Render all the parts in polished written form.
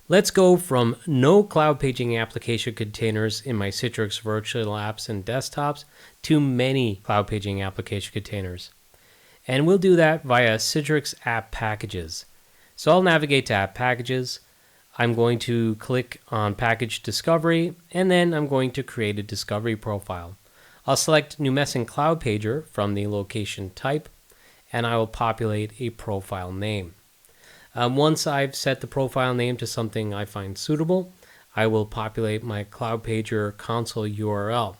Let's go from no cloud paging application containers in my Citrix virtual apps and desktops to many cloud paging application containers. And we'll do that via Citrix app packages. So I'll navigate to app packages. I'm going to click on package discovery, and then I'm going to create a discovery profile. I'll select Numecent Cloudpager from the location type, and I will populate a profile name. Once I've set the profile name to something I find suitable, I will populate my Cloudpager console URL.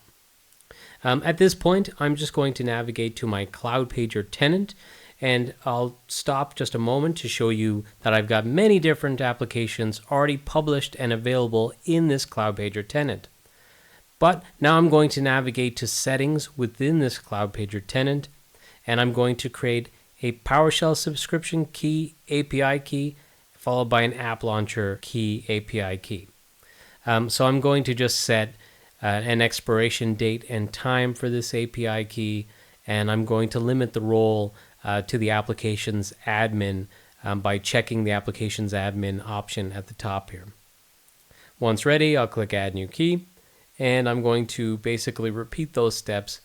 At this point, I'm just going to navigate to my Cloudpager tenant, and I'll stop just a moment to show you that I've got many different applications already published and available in this Cloudpager tenant. But now I'm going to navigate to settings within this Cloudpager tenant, and I'm going to create a PowerShell subscription key, API key, followed by an app launcher key, API key. So I'm going to just set an expiration date and time for this API key, and I'm going to limit the role to the application's admin by checking the application's admin option at the top here. Once ready, I'll click Add New Key, and I'm going to basically repeat those steps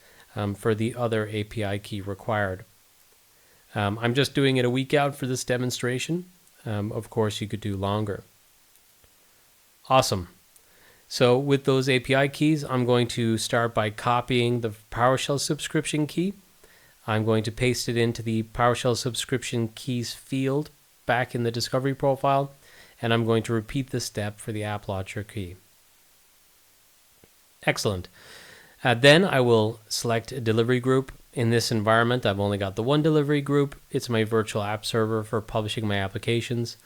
for the other API key required. I'm just doing it a week out for this demonstration. Of course, you could do longer. Awesome. So with those API keys, I'm going to start by copying the PowerShell subscription key. I'm going to paste it into the PowerShell subscription keys field back in the discovery profile, and I'm going to repeat this step for the app launcher key. Excellent. Then I will select a delivery group. In this environment, I've only got the one delivery group. It's my virtual app server for publishing my applications,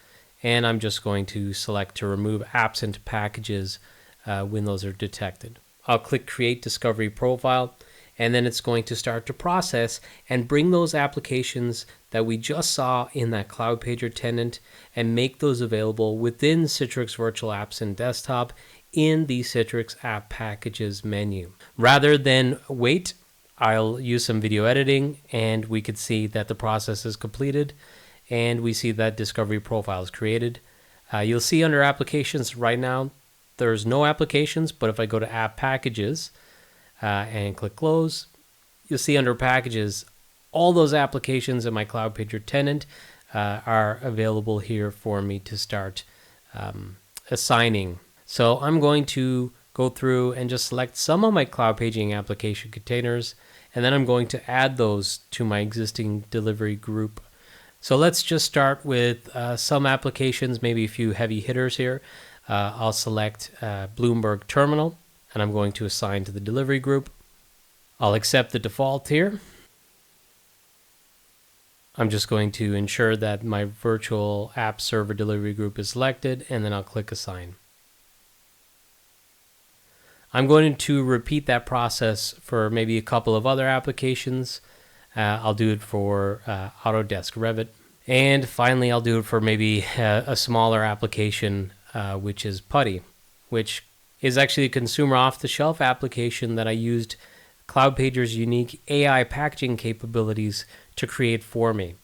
and I'm just going to select to remove absent packages when those are detected. I'll click Create Discovery Profile, and then it's going to start to process and bring those applications that we just saw in that Cloudpager tenant and make those available within Citrix Virtual Apps and Desktop in the Citrix App Packages menu. Rather than wait, I'll use some video editing, and we could see that the process is completed, and we see that discovery profile is created. You'll see under applications right now, there's no applications, but if I go to app packages and click close, you'll see under packages, all those applications in my Cloudpager tenant are available here for me to start assigning. So I'm going to go through and just select some of my cloud paging application containers, and then I'm going to add those to my existing delivery group. So let's just start with some applications, maybe a few heavy hitters here. I'll select Bloomberg Terminal, and I'm going to assign to the delivery group. I'll accept the default here. I'm just going to ensure that my virtual app server delivery group is selected, and then I'll click Assign. I'm going to repeat that process for maybe a couple of other applications. I'll do it for Autodesk Revit. And finally, I'll do it for maybe a smaller application, which is Putty, which is actually a consumer off-the-shelf application that I used Cloudpager's unique AI packaging capabilities to create for me.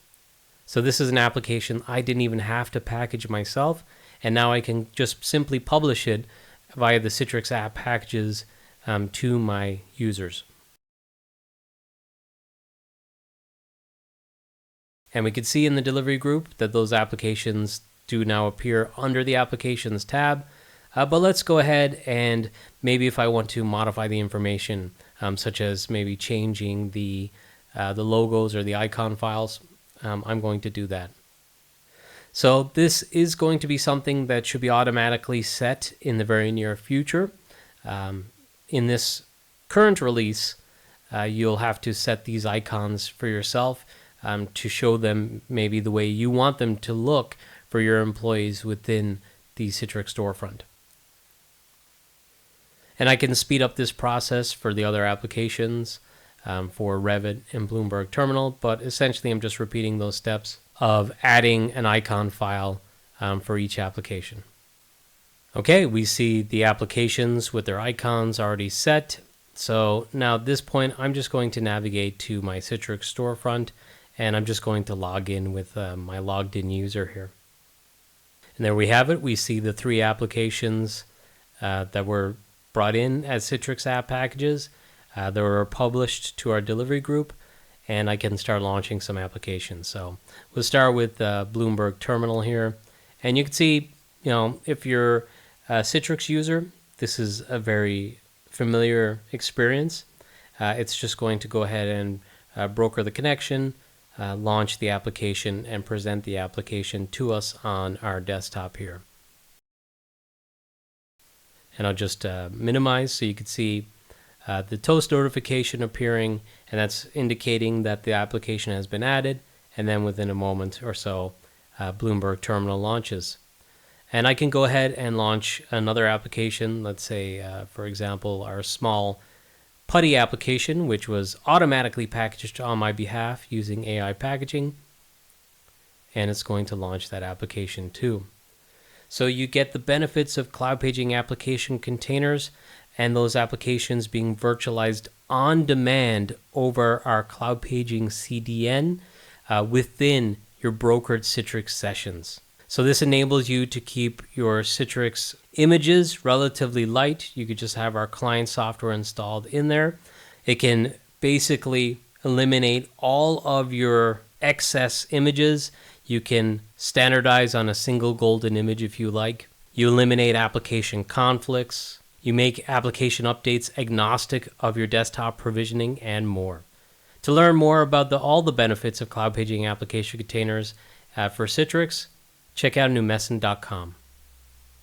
So this is an application I didn't even have to package myself, and now I can just simply publish it via the Citrix app packages to my users. And we can see in the delivery group that those applications do now appear under the Applications tab. But let's go ahead and maybe if I want to modify the information, such as maybe changing the logos or the icon files, I'm going to do that. So this is going to be something that should be automatically set in the very near future. In this current release, you'll have to set these icons for yourself to show them maybe the way you want them to look for your employees within the Citrix storefront. And I can speed up this process for the other applications for Revit and Bloomberg Terminal, but essentially I'm just repeating those steps of adding an icon file for each application. Okay, we see the applications with their icons already set. So now at this point, I'm just going to navigate to my Citrix storefront, and I'm just going to log in with my logged in user here. And there we have it. We see the 3 applications that were brought in as Citrix app packages. They were published to our delivery group, and I can start launching some applications. So we'll start with Bloomberg Terminal here. And you can see, if you're a Citrix user, this is a very familiar experience. It's just going to go ahead and broker the connection, launch the application, and present the application to us on our desktop here. And I'll just minimize so you can see the toast notification appearing, and that's indicating that the application has been added. And then within a moment or so, Bloomberg Terminal launches. And I can go ahead and launch another application. Let's say, for example, our small putty application, which was automatically packaged on my behalf using AI packaging. And it's going to launch that application too. So you get the benefits of Cloudpaging application containers and those applications being virtualized on demand over our Cloudpaging CDN within your brokered Citrix sessions. So this enables you to keep your Citrix images relatively light. You could just have our client software installed in there. It can basically eliminate all of your excess images. You can standardize on a single golden image if you like. You eliminate application conflicts. You make application updates agnostic of your desktop provisioning and more. To learn more about all the benefits of Cloudpaging application containers for Citrix, check out numecent.com.